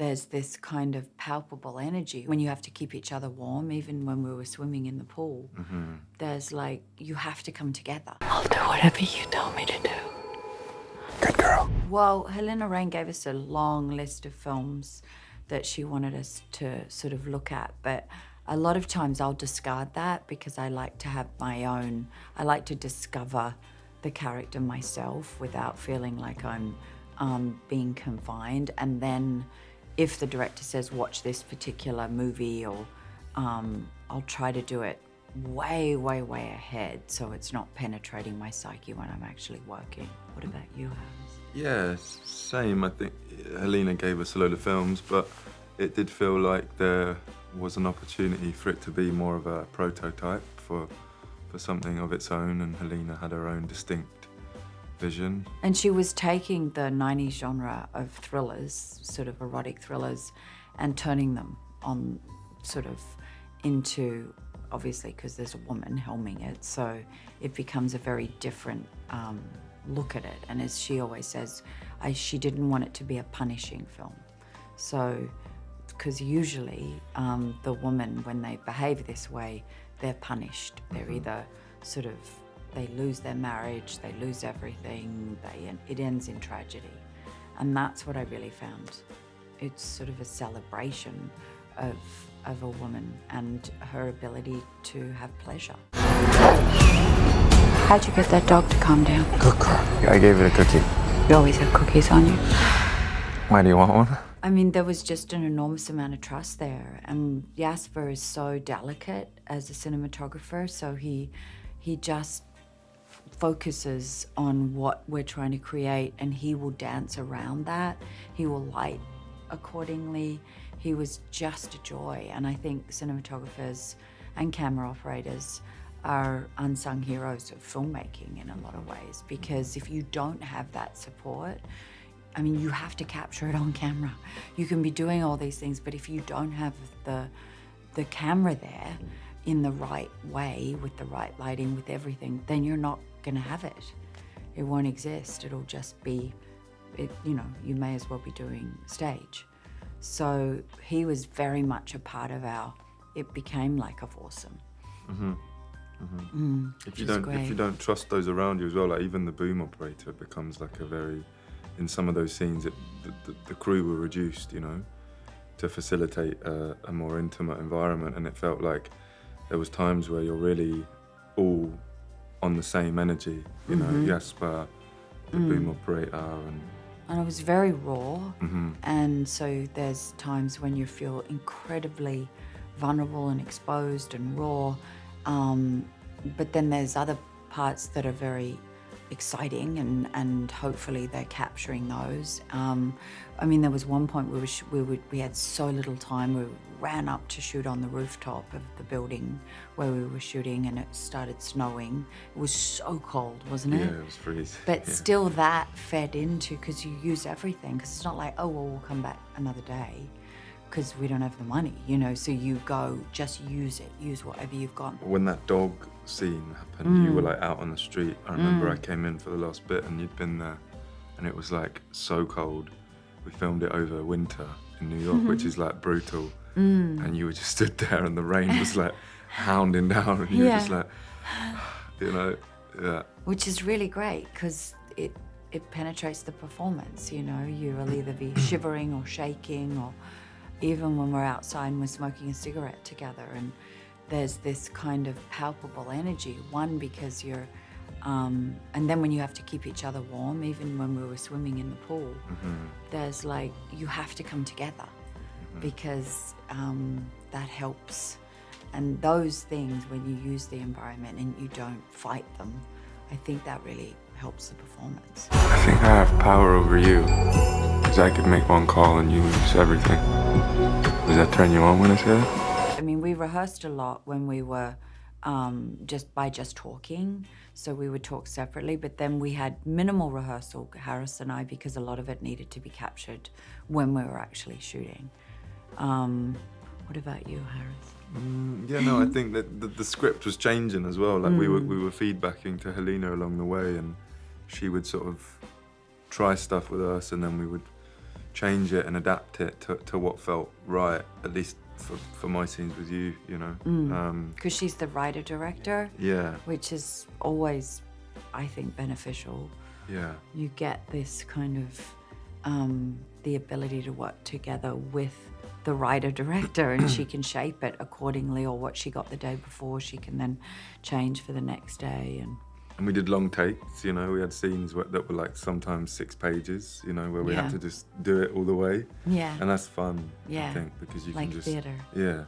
there's this kind of palpable energy when you have to keep each other warm, even when we were swimming in the pool. There's like, you have to come together. I'll do whatever you tell me to do. Good girl. Well, Halina Reijn gave us a long list of films that she wanted us to sort of look at, but a lot of times I'll discard that because I like to have my own, I like to discover the character myself without feeling like I'm being confined. And then if the director says, watch this particular movie, or I'll try to do it way, way, way ahead so it's not penetrating my psyche when I'm actually working. What about you, Harris? Yeah, same. I think Halina gave us a load of films, but it did feel like there was an opportunity for it to be more of a prototype for something of its own, and Halina had her own distinct vision. And she was taking the 90s genre of thrillers, sort of erotic thrillers, and turning them on sort of into, obviously because there's a woman helming it, so it becomes a very different look at it. And as she always says, she didn't want it to be a punishing film. So, because usually the woman, when they behave this way, they're punished. They're either sort of, they lose their marriage, they lose everything, it ends in tragedy. And that's what I really found. It's sort of a celebration of a woman and her ability to have pleasure. How'd you get that dog to calm down? Good girl. Yeah, I gave it a cookie. You always have cookies on you. Why do you want one? I mean, there was just an enormous amount of trust there. And Jasper is so delicate as a cinematographer, so he just focuses on what we're trying to create, and he will dance around that. He will light accordingly. He was just a joy. And I think cinematographers and camera operators are unsung heroes of filmmaking in a lot of ways, because if you don't have that support, I mean, you have to capture it on camera. You can be doing all these things, but if you don't have the camera there in the right way, with the right lighting, with everything, then you're not gonna have it. It won't exist. It'll just be, you may as well be doing stage. So he was very much a part of it became like a foursome. If you don't trust those around you as well, like even the boom operator becomes like a very, in some of those scenes, the crew were reduced, to facilitate a more intimate environment, and it felt like there was times where you're really all on the same energy, Jasper, the boom operator, and it was very raw, and so there's times when you feel incredibly vulnerable and exposed and raw, but then there's other parts that are very exciting, and hopefully they're capturing those. I mean, there was one point we had so little time, we ran up to shoot on the rooftop of the building where we were shooting, and it started snowing. It was so cold, wasn't it? Yeah, it was freezing. But still that fed into, because you use everything, because it's not like, oh, well, we'll come back another day, because we don't have the money, so you go, just use it, use whatever you've got. When that dog scene happened, you were like out on the street. I remember I came in for the last bit and you'd been there, and it was like so cold. We filmed it over winter in New York, which is like brutal. And you were just stood there and the rain was like hounding down, and you were just like, yeah. Which is really great, because it penetrates the performance, You'll either be shivering or shaking, or even when we're outside and we're smoking a cigarette together, and there's this kind of palpable energy. One, because you're, and then when you have to keep each other warm, even when we were swimming in the pool, there's like, you have to come together, because that helps. And those things, when you use the environment and you don't fight them, I think that really helps the performance. I think I have power over you, because I could make one call and you lose everything. Does that turn you on when I say that? I mean, we rehearsed a lot when we were just talking, so we would talk separately, but then we had minimal rehearsal, Harris and I, because a lot of it needed to be captured when we were actually shooting. What about you, Harris? I think that the script was changing as well. Like we were feedbacking to Halina along the way, and she would sort of try stuff with us, and then we would change it and adapt it to what felt right, at least for my scenes with you, you know. Because she's the writer-director, Yeah, which is always, I think, beneficial. yeah, You get this kind of the ability to work together with the writer-director, and she can shape it accordingly, or what she got the day before she can then change for the next day. and we did long takes, you know. We had scenes that were like sometimes 6 pages, you know, where we had Yeah. to just do it all the way. Yeah. And that's fun, Yeah. I think, because you Like can just... theatre. Yeah.